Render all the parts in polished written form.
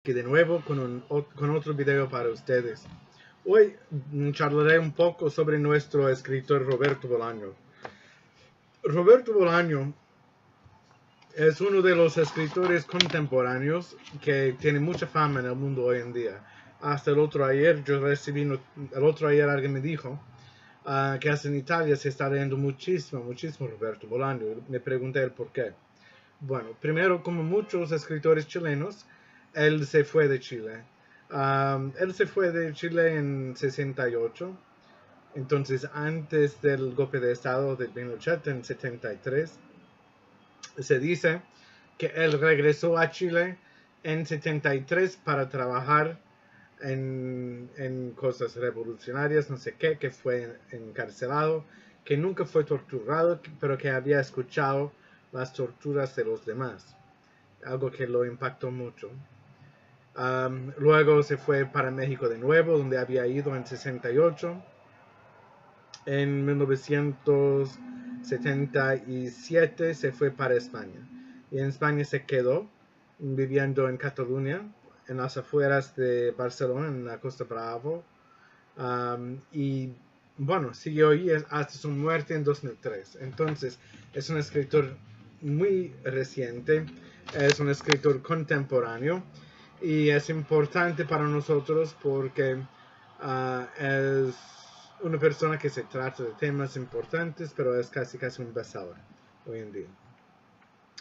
aquí de nuevo con otro video para ustedes. Hoy charlaré un poco sobre nuestro escritor Roberto Bolaño. Roberto Bolaño es uno de los escritores contemporáneos que tiene mucha fama en el mundo hoy en día. Hasta el otro ayer alguien me dijo que hasta en Italia se está leyendo muchísimo Roberto Bolaño. Me pregunté el por qué. Bueno, primero, como muchos escritores chilenos, él se fue de Chile. Él se fue de Chile en 68, entonces antes del golpe de Estado de Pinochet en 73. Se dice que él regresó a Chile en 73 para trabajar en cosas revolucionarias, no sé qué, que fue encarcelado, que nunca fue torturado, pero que había escuchado las torturas de los demás, algo que lo impactó mucho. Luego se fue para México de nuevo, donde había ido en 68. En 1977 se fue para España. Y en España se quedó viviendo en Cataluña, en las afueras de Barcelona, en la Costa Bravo. Y bueno, siguió ahí hasta su muerte en 2003. Entonces, es un escritor muy reciente, es un escritor contemporáneo y es importante para nosotros porque es una persona que se trata de temas importantes, pero es casi un bestseller hoy en día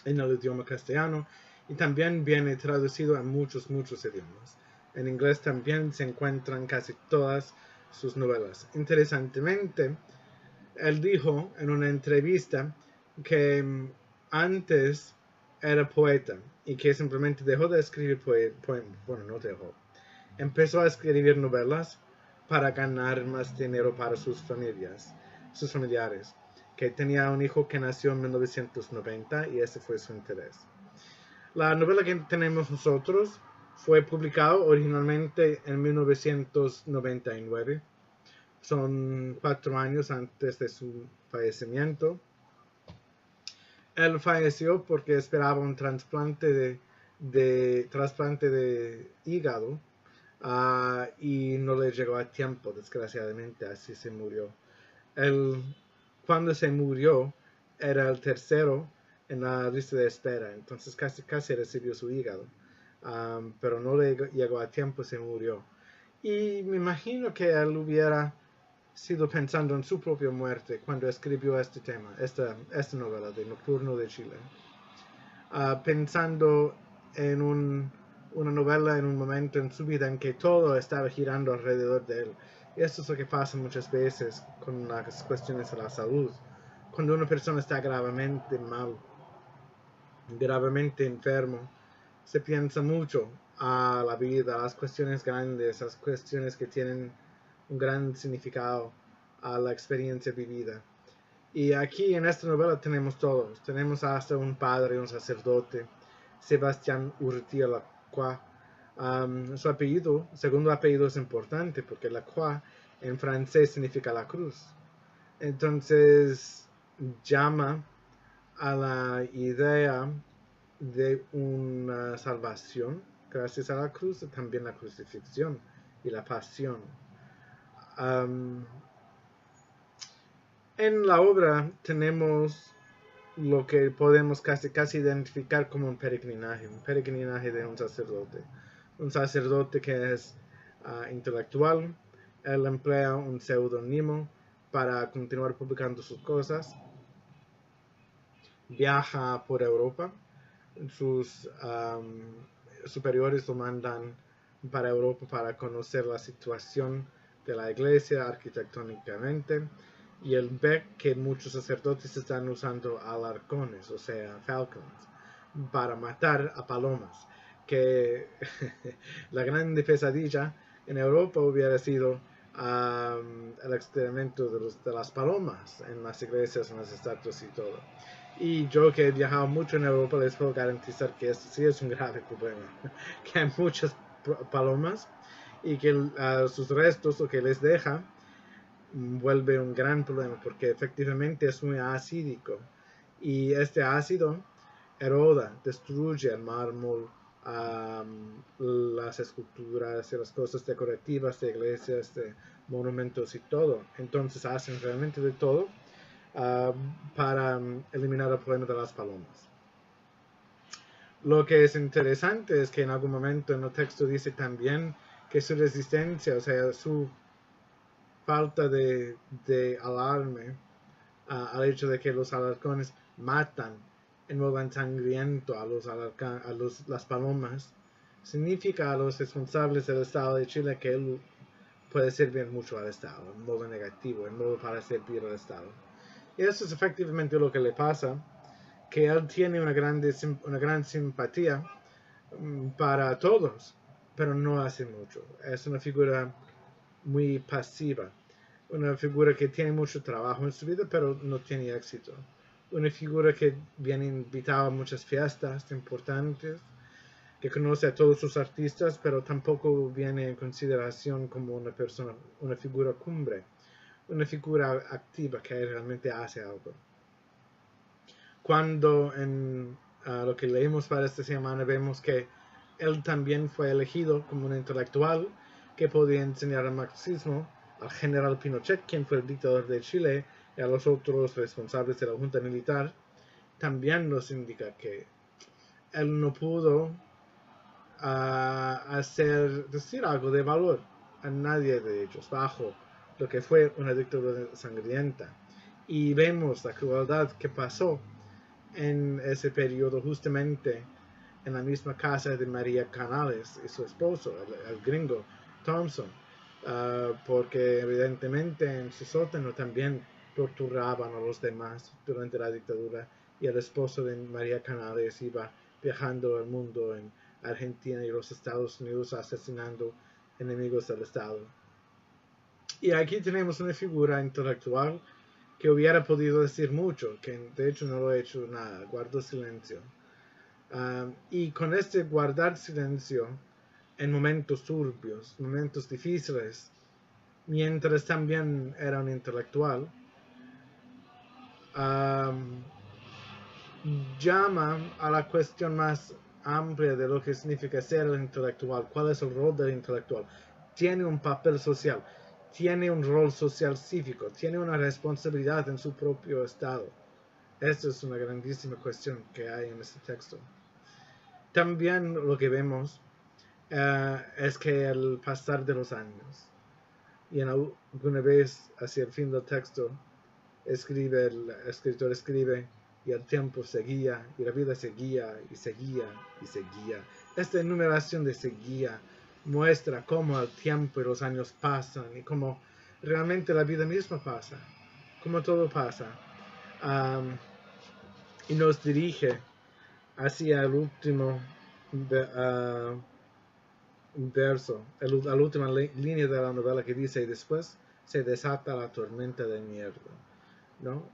en el idioma castellano y también viene traducido a muchos idiomas. En inglés también se encuentran casi todas sus novelas. Interesantemente, él dijo en una entrevista que antes era poeta y que simplemente dejó de escribir bueno, no dejó. Empezó a escribir novelas para ganar más dinero para sus familiares, que tenía un hijo que nació en 1990 y ese fue su interés. La novela que tenemos nosotros fue publicada originalmente en 1999. Son 4 años antes de su fallecimiento. Él falleció porque esperaba un trasplante de hígado y no le llegó a tiempo, desgraciadamente, así se murió. Él, cuando se murió, era el tercero en la lista de espera, entonces casi recibió su hígado, pero no le llegó a tiempo, se murió. Y me imagino que él hubiera sido pensando en su propia muerte cuando escribió este tema, esta novela de Nocturno de Chile, pensando en una novela en un momento en su vida en que todo estaba girando alrededor de él. Y esto es lo que pasa muchas veces con las cuestiones de la salud. Cuando una persona está gravemente mal, gravemente enfermo, se piensa mucho a la vida, a las cuestiones grandes, a las cuestiones que tienen un gran significado a la experiencia vivida. Y aquí en esta novela tenemos todos. Tenemos hasta un padre, un sacerdote, Sebastián Urtía Lacroix. Su apellido, segundo apellido es importante porque Lacroix en francés significa la cruz. Entonces llama a la idea de una salvación gracias a la cruz, también la crucifixión y la pasión. En la obra tenemos lo que podemos casi identificar como un peregrinaje de un sacerdote que es intelectual. Él emplea un seudónimo para continuar publicando sus cosas, viaja por Europa, sus superiores lo mandan para Europa para conocer la situación de la iglesia arquitectónicamente, y él ve que muchos sacerdotes están usando alarcones, o sea, falcons, para matar a palomas, que la gran pesadilla en Europa hubiera sido el experimento de las palomas en las iglesias, en las estatuas y todo. Y yo que he viajado mucho en Europa les puedo garantizar que esto sí es un grave problema, que hay muchas palomas y que sus restos, lo que les deja, vuelve un gran problema porque efectivamente es muy acídico y este ácido eroda, destruye el mármol, las esculturas y las cosas decorativas de iglesias, de monumentos y todo. Entonces hacen realmente de todo para eliminar el problema de las palomas. Lo que es interesante es que en algún momento en el texto dice también que su resistencia, o sea, su falta de alarme al hecho de que los alarcones matan en modo sangriento a las palomas, significa a los responsables del Estado de Chile que él puede servir mucho al Estado, en modo negativo, en modo para servir al Estado. Y eso es efectivamente lo que le pasa, que él tiene una gran simpatía para todos, pero no hace mucho. Es una figura muy pasiva, una figura que tiene mucho trabajo en su vida, pero no tiene éxito. Una figura que viene invitada a muchas fiestas importantes, que conoce a todos sus artistas, pero tampoco viene en consideración como una persona, una figura cumbre, una figura activa que realmente hace algo. Cuando en lo que leímos para esta semana vemos que él también fue elegido como un intelectual que podía enseñar el marxismo al general Pinochet, quien fue el dictador de Chile, y a los otros responsables de la junta militar, también nos indica que él no pudo decir algo de valor a nadie de ellos bajo lo que fue una dictadura sangrienta. Y vemos la crueldad que pasó en ese periodo justamente en la misma casa de María Canales y su esposo, el gringo Thompson, porque evidentemente en su sótano también torturaban a los demás durante la dictadura, y el esposo de María Canales iba viajando el mundo en Argentina y los Estados Unidos asesinando enemigos del Estado. Y aquí tenemos una figura intelectual que hubiera podido decir mucho, que de hecho no lo ha hecho nada, guardó silencio. Y con este guardar silencio en momentos turbios, momentos difíciles, mientras también era un intelectual, llama a la cuestión más amplia de lo que significa ser el intelectual, cuál es el rol del intelectual. Tiene un papel social, tiene un rol social cívico, tiene una responsabilidad en su propio estado. Esta es una grandísima cuestión que hay en este texto. También lo que vemos es que al pasar de los años, y en alguna vez hacia el fin del texto, el escritor escribe, y el tiempo seguía, y la vida seguía, y seguía, y seguía. Esta enumeración de seguía muestra cómo el tiempo y los años pasan, y cómo realmente la vida misma pasa, cómo todo pasa. Y nos dirige hacia el último verso, la última línea de la novela, que dice: y después se desata la tormenta de mierda, ¿no?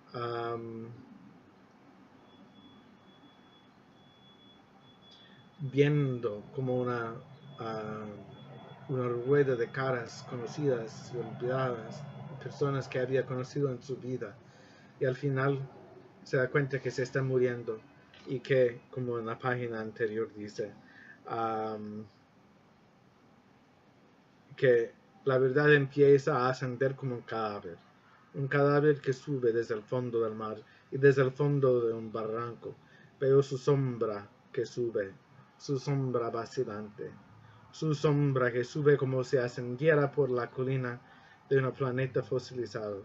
Viendo como una rueda de caras conocidas y olvidadas, personas que había conocido en su vida, y al final se da cuenta que se está muriendo, y que, como en la página anterior dice, que la verdad empieza a ascender como un cadáver que sube desde el fondo del mar, y desde el fondo de un barranco veo su sombra que sube, su sombra vacilante, su sombra que sube como si ascendiera por la colina de un planeta fosilizado.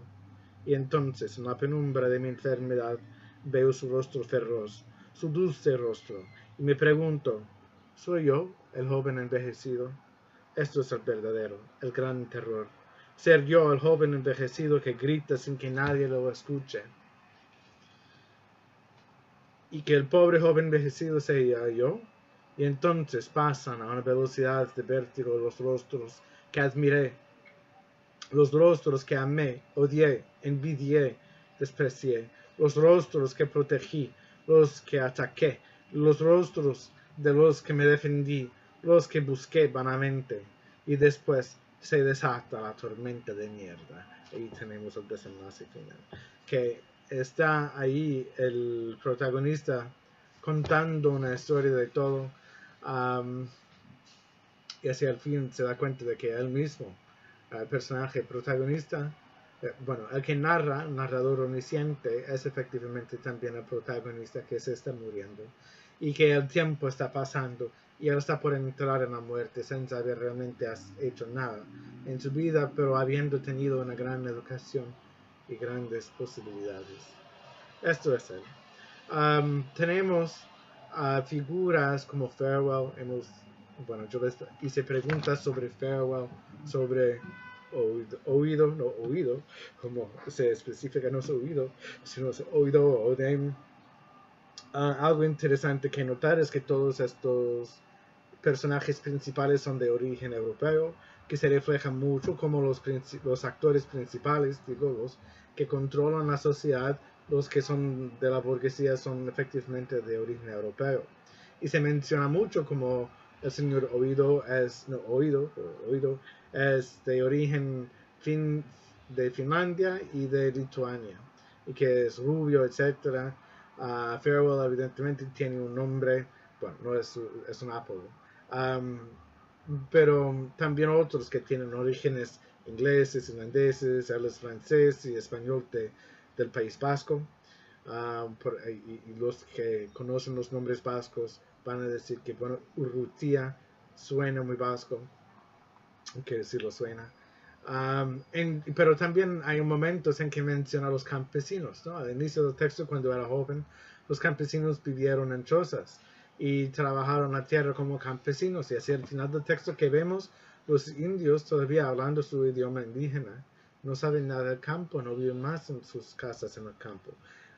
Y entonces, en la penumbra de mi enfermedad, veo su rostro feroz, su dulce rostro, y me pregunto: ¿soy yo el joven envejecido? Esto es el verdadero, el gran terror. Ser yo el joven envejecido que grita sin que nadie lo escuche. Y que el pobre joven envejecido sea yo. Y entonces pasan a una velocidad de vértigo los rostros que admiré, los rostros que amé, odié, envidié, desprecié, los rostros que protegí, los que ataqué, los rostros de los que me defendí, los que busqué vanamente. Y después se desata la tormenta de mierda. Ahí tenemos el desenlace final. Que está ahí el protagonista contando una historia de todo, Um, y así al fin se da cuenta de que él mismo, el personaje protagonista, bueno, el que narra, el narrador omnisciente, es efectivamente también el protagonista que se está muriendo y que el tiempo está pasando y él está por entrar en la muerte sin saber realmente hecho nada en su vida, pero habiendo tenido una gran educación y grandes posibilidades. Esto es él. Tenemos figuras como Farewell. Bueno, yo les hice preguntas sobre Farewell, sobre oído, como se especifica, no es oído, sino es oído o odem. Algo interesante que notar es que todos estos personajes principales son de origen europeo, que se refleja mucho como los actores principales, digo, los que controlan la sociedad, los que son de la burguesía son efectivamente de origen europeo. Y se menciona mucho como el señor Oído es de origen de Finlandia y de Lituania, y que es rubio, etc. Farewell evidentemente tiene un nombre, bueno, no es un apodo. Pero también otros que tienen orígenes ingleses, irlandeses, él es francés y español del País Vasco. Y los que conocen los nombres vascos van a decir que, bueno, Urrutia suena muy vasco, que decirlo suena. Pero también hay momentos en que menciona a los campesinos, ¿no? Al inicio del texto, cuando era joven, los campesinos vivieron en chozas y trabajaron la tierra como campesinos. Y hacia el final del texto que vemos, los indios todavía hablando su idioma indígena, no saben nada del campo, no viven más en sus casas en el campo.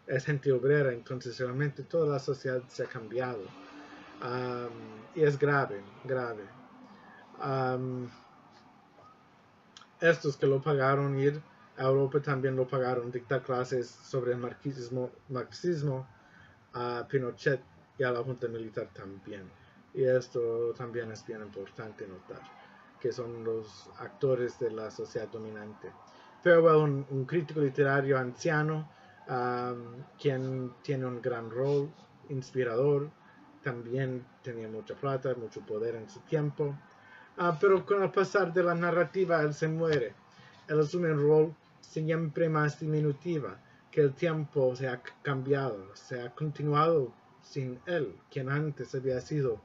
Es gente obrera, entonces realmente toda la sociedad se ha cambiado. Y es grave. Estos que lo pagaron ir a Europa también lo pagaron dictar clases sobre el marxismo a Pinochet y a la Junta Militar también. Y esto también es bien importante notar, que son los actores de la sociedad dominante. Farewell, un crítico literario anciano, quien tiene un gran rol, inspirador, también tenía mucha plata, mucho poder en su tiempo. Pero con el pasar de la narrativa él se muere. Él asume un rol siempre más diminutiva, que el tiempo se ha cambiado, se ha continuado sin él, quien antes había sido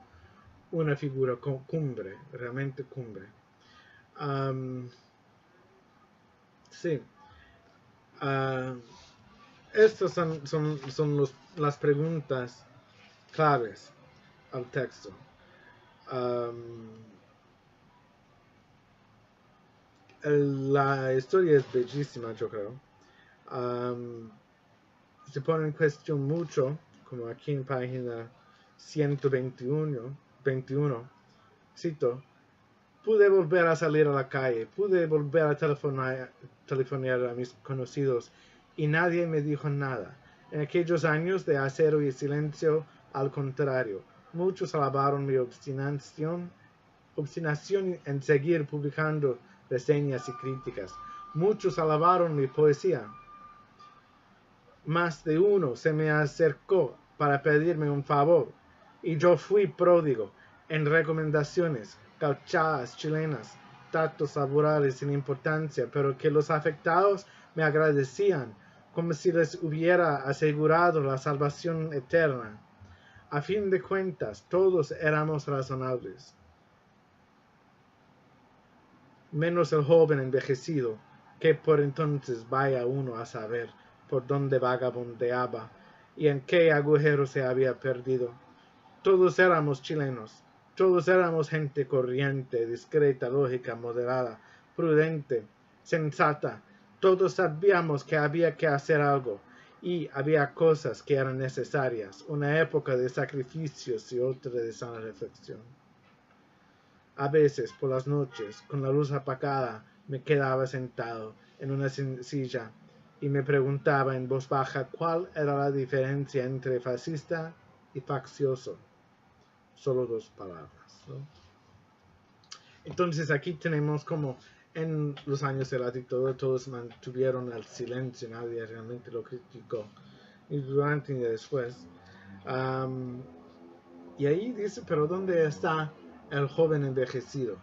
una figura cumbre, realmente cumbre. Sí. Estas son las preguntas claves al texto. La historia es bellísima, yo creo. Se pone en cuestión mucho, como aquí en página 121, cito: pude volver a salir a la calle, pude volver a telefonear a mis conocidos y nadie me dijo nada. En aquellos años de acero y silencio, al contrario, muchos alabaron mi obstinación en seguir publicando reseñas y críticas. Muchos alabaron mi poesía. Más de uno se me acercó para pedirme un favor, y yo fui pródigo en recomendaciones, gauchadas chilenas, datos laborales sin importancia, pero que los afectados me agradecían, como si les hubiera asegurado la salvación eterna. A fin de cuentas, todos éramos razonables, menos el joven envejecido, que por entonces vaya uno a saber por dónde vagabundeaba y en qué agujero se había perdido. Todos éramos chilenos, todos éramos gente corriente, discreta, lógica, moderada, prudente, sensata. Todos sabíamos que había que hacer algo y había cosas que eran necesarias, una época de sacrificios y otra de sana reflexión. A veces, por las noches, con la luz apagada, me quedaba sentado en una silla y me preguntaba en voz baja cuál era la diferencia entre fascista y faccioso. Solo dos palabras, ¿no? Entonces aquí tenemos como en los años de la dictadura todos mantuvieron el silencio, nadie realmente lo criticó. Y durante y después. Y ahí dice, pero ¿dónde está el joven envejecido?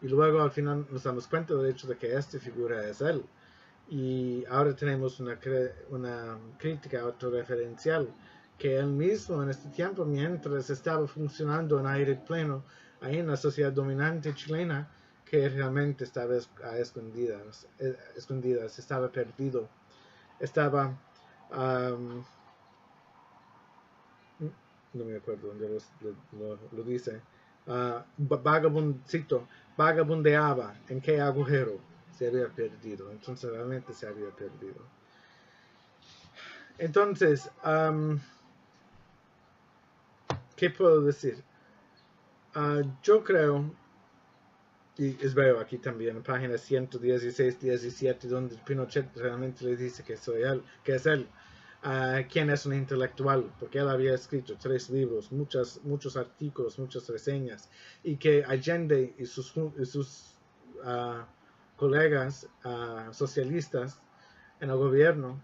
Y luego al final nos damos cuenta del hecho de que esta figura es él. Y ahora tenemos una crítica autorreferencial que él mismo en este tiempo, mientras estaba funcionando en aire pleno, ahí en la sociedad dominante chilena, que realmente estaba a escondidas, estaba perdido, estaba, um, no me acuerdo dónde lo dice, vagabundeaba, ¿en qué agujero? Se había perdido, entonces realmente se había perdido. Entonces, ¿qué puedo decir? Yo creo, y veo aquí también en páginas 116, 17, donde Pinochet realmente le dice que soy él, que es él, quien es un intelectual, porque él había escrito 3 libros, muchos artículos, muchas reseñas, y que Allende y sus colegas socialistas en el gobierno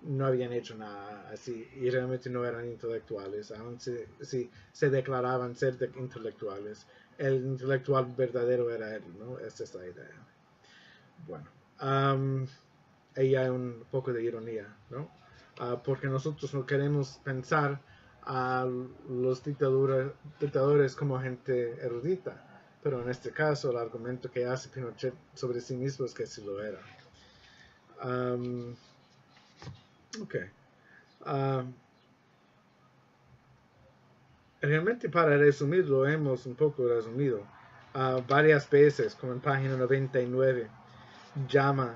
no habían hecho nada así y realmente no eran intelectuales, aún se declaraban ser intelectuales. El intelectual verdadero era él, ¿no? Esa es la idea. Bueno, ahí hay un poco de ironía, ¿no? Porque nosotros no queremos pensar a los dictadores como gente erudita, pero en este caso el argumento que hace Pinochet sobre sí mismo es que sí lo era. Ok. Realmente para resumirlo, hemos un poco resumido. Varias veces, como en página 99, llama,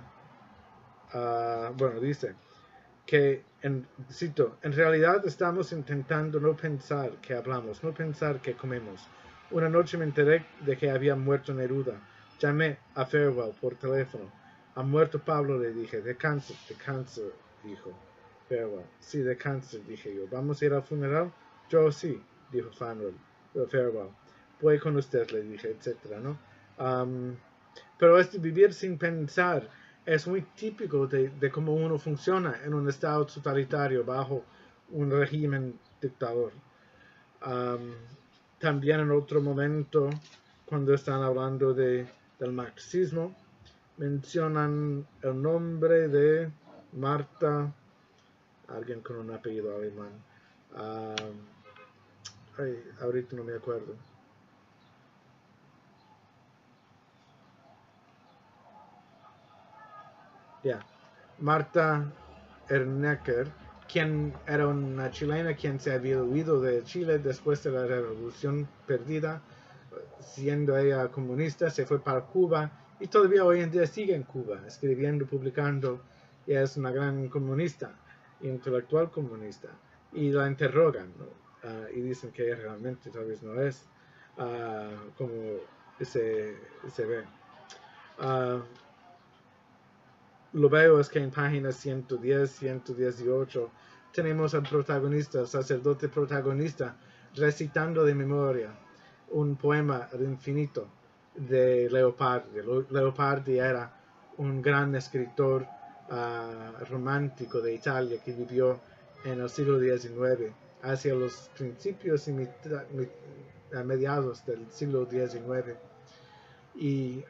bueno, dice que, cito, en realidad estamos intentando no pensar que hablamos, no pensar que comemos. Una noche me enteré de que había muerto Neruda. Llamé a Farewell por teléfono. Ha muerto Pablo, le dije. De cáncer, dijo Farewell. Sí, de cáncer, dije yo. ¿Vamos a ir al funeral? Yo sí, dijo Farewell. Voy con usted, le dije, etcétera, ¿no? Pero vivir sin pensar es muy típico de cómo uno funciona en un estado totalitario bajo un régimen dictador. También en otro momento, cuando están hablando del marxismo, mencionan el nombre de Marta, alguien con un apellido alemán. Ahorita no me acuerdo. Marta Ernecker, quien era una chilena quien se había huido de Chile después de la revolución perdida, siendo ella comunista, se fue para Cuba y todavía hoy en día sigue en Cuba, escribiendo, publicando, y es una gran comunista, intelectual comunista, y la interrogan, ¿no? Y dicen que realmente tal vez no es como se ve. Lo veo es que en páginas 110, 118 tenemos al protagonista, el sacerdote protagonista, recitando de memoria un poema al infinito de Leopardi. Leopardi era un gran escritor romántico de Italia que vivió en el siglo XIX, hacia los principios y mediados del siglo XIX. Y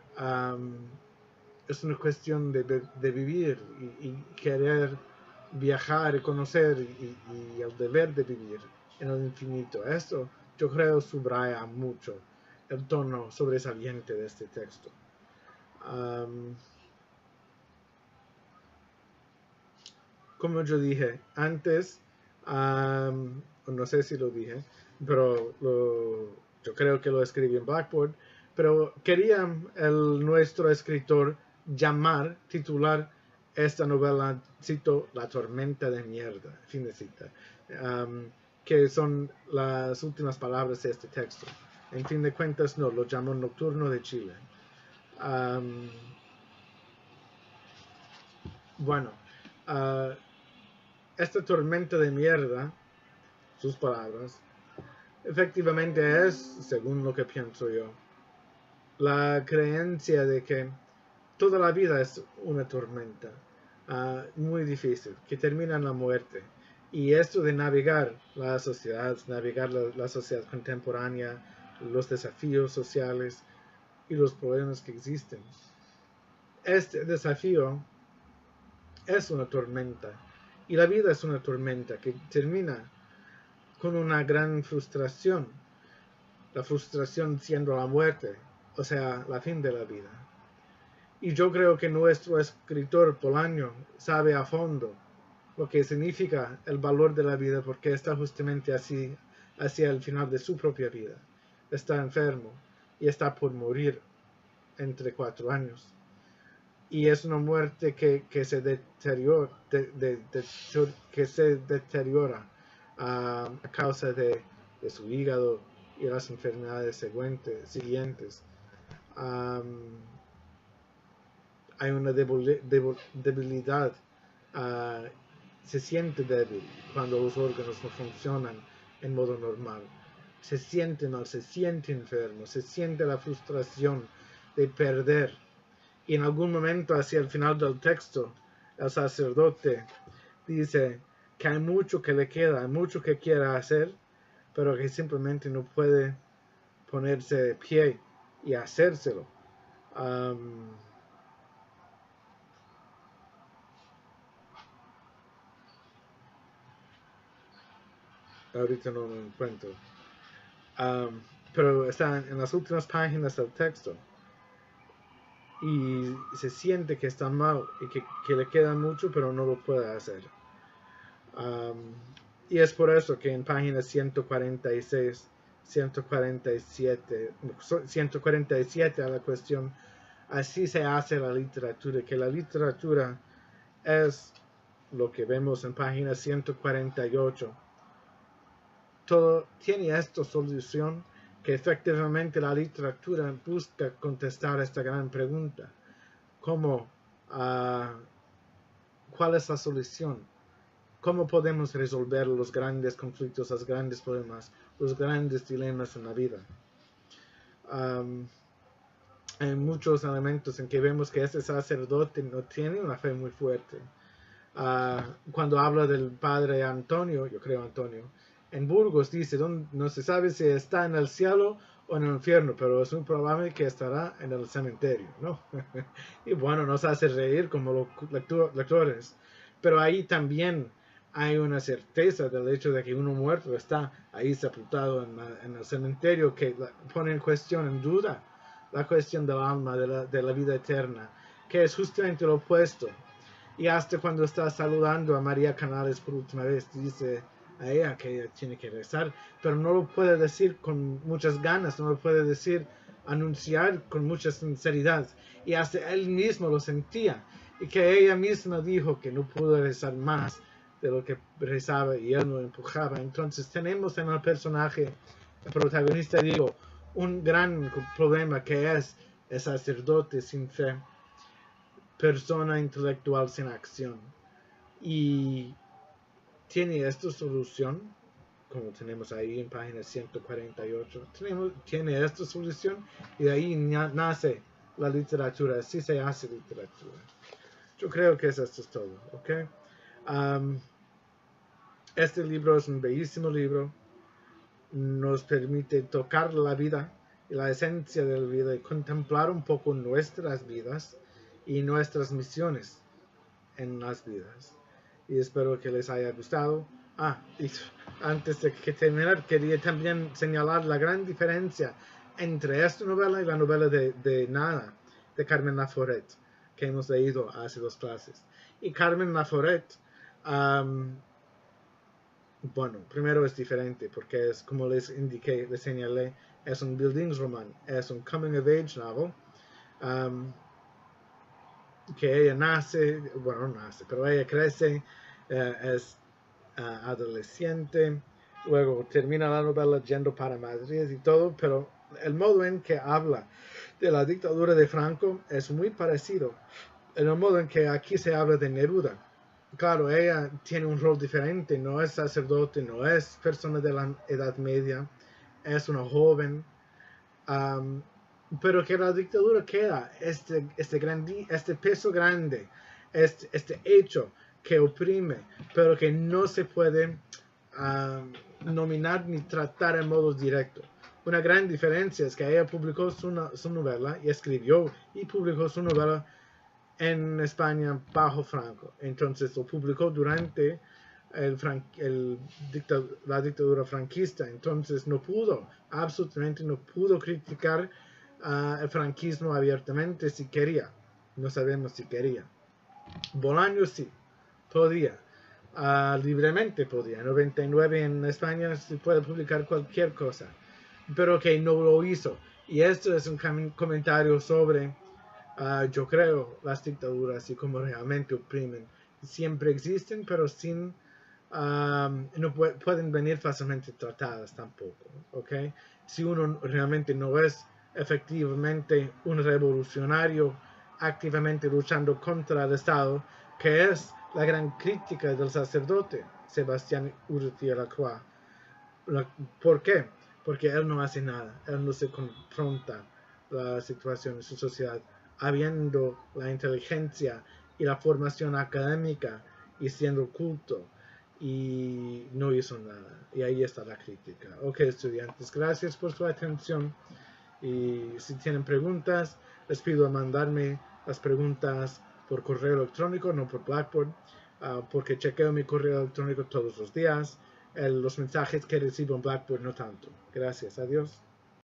es una cuestión de vivir y querer viajar y conocer y el deber de vivir en el infinito. Esto yo creo subraya mucho el tono sobresaliente de este texto. Como yo dije antes, no sé si lo dije, pero yo creo que lo escribí en Blackboard, pero quería nuestro escritor titular esta novela, cito, La tormenta de mierda, fin de cita, que son las últimas palabras de este texto. En fin de cuentas, no, lo llamó Nocturno de Chile. Bueno, esta tormenta de mierda, sus palabras, efectivamente es, según lo que pienso yo, la creencia de que toda la vida es una tormenta muy difícil, que termina en la muerte, Y esto de navegar la sociedad, navegar la sociedad contemporánea, los desafíos sociales y los problemas que existen. Este desafío es una tormenta, y la vida es una tormenta que termina con una gran frustración, la frustración siendo la muerte, o sea, la fin de la vida. Y yo creo que nuestro escritor Bolaño sabe a fondo lo que significa el valor de la vida, porque está justamente así hacia el final de su propia vida. Está enfermo y está por morir entre 4 años. Y es una muerte que se deteriora, que se deteriora a causa de su hígado y las enfermedades siguientes. Hay una debilidad, se siente débil cuando los órganos no funcionan en modo normal. Se siente mal, se siente enfermo, se siente la frustración de perder. Y en algún momento hacia el final del texto, el sacerdote dice que hay mucho que le queda, hay mucho que quiere hacer, pero que simplemente no puede ponerse de pie y hacérselo. Ahorita no lo encuentro. Pero está en las últimas páginas del texto. Y se siente que está mal y que le queda mucho, pero no lo puede hacer. Y es por eso que en páginas 146, 147 a la cuestión, así se hace la literatura, que la literatura es lo que vemos en página 148. Todo tiene esta solución, que efectivamente la literatura busca contestar esta gran pregunta. ¿Cómo? ¿Cuál es la solución? ¿Cómo podemos resolver los grandes conflictos, los grandes problemas, los grandes dilemas en la vida? Hay muchos elementos en que vemos que este sacerdote no tiene una fe muy fuerte. Cuando habla del padre Antonio, yo creo Antonio, en Burgos dice, no se sabe si está en el cielo o en el infierno, pero es muy probable que estará en el cementerio, ¿no? Y bueno, nos hace reír como lectores, pero ahí también hay una certeza del hecho de que uno muerto está ahí sepultado en el cementerio, que pone en cuestión, en duda, la cuestión del alma, de la vida eterna, que es justamente lo opuesto. Y hasta cuando está saludando a María Canales por última vez, dice a ella que ella tiene que rezar, pero no lo puede decir con muchas ganas, no lo puede decir, anunciar con mucha sinceridad. Y hasta él mismo lo sentía. Y que ella misma dijo que no pudo rezar más de lo que rezaba y él lo empujaba. Entonces tenemos en el personaje, el protagonista, digo, un gran problema que es el sacerdote sin fe, persona intelectual sin acción. Y tiene esta solución, como tenemos ahí en página 148, tiene esta solución y de ahí nace la literatura, así se hace literatura. Yo creo que esto es todo, ¿ok? Este libro es un bellísimo libro, nos permite tocar la vida y la esencia de la vida y contemplar un poco nuestras vidas y nuestras misiones en las vidas. Y espero que les haya gustado. Y antes de que terminar, quería también señalar la gran diferencia entre esta novela y la novela de Nada, de Carmen Laforet, que hemos leído hace 2 clases. Y Carmen Laforet, bueno, primero es diferente, porque es, como les indiqué, les señalé, es un Bildungsroman, es un coming of age novel, que ella nace, bueno, no nace, pero ella crece, es adolescente, luego termina la novela yendo para Madrid y todo, pero el modo en que habla de la dictadura de Franco es muy parecido en el modo en que aquí se habla de Neruda. Claro, ella tiene un rol diferente, no es sacerdote, no es persona de la Edad Media, es una joven, pero que la dictadura queda, este peso grande, este hecho que oprime, pero que no se puede nominar ni tratar en modo directo. Una gran diferencia es que ella publicó su novela y escribió y publicó su novela en España bajo Franco. Entonces lo publicó durante la dictadura franquista. Entonces absolutamente no pudo criticar el franquismo abiertamente si quería. No sabemos si quería. Bolaño sí, podía. Libremente podía. En 99 en España se puede publicar cualquier cosa, pero que no lo hizo. Y esto es un comentario sobre, yo creo, las dictaduras y cómo realmente oprimen. Siempre existen, pero no pueden venir fácilmente tratadas tampoco. ¿Okay? Si uno realmente no es efectivamente un revolucionario activamente luchando contra el Estado, que es la gran crítica del sacerdote Sebastián Urthier-Lacroix. ¿Por qué? Porque él no hace nada, él no se confronta la situación en su sociedad, habiendo la inteligencia y la formación académica y siendo culto, y no hizo nada. Y ahí está la crítica. Ok, estudiantes, gracias por su atención. Y si tienen preguntas, les pido mandarme las preguntas por correo electrónico, no por Blackboard, porque chequeo mi correo electrónico todos los días. Los mensajes que recibo en Blackboard no tanto. Gracias, adiós.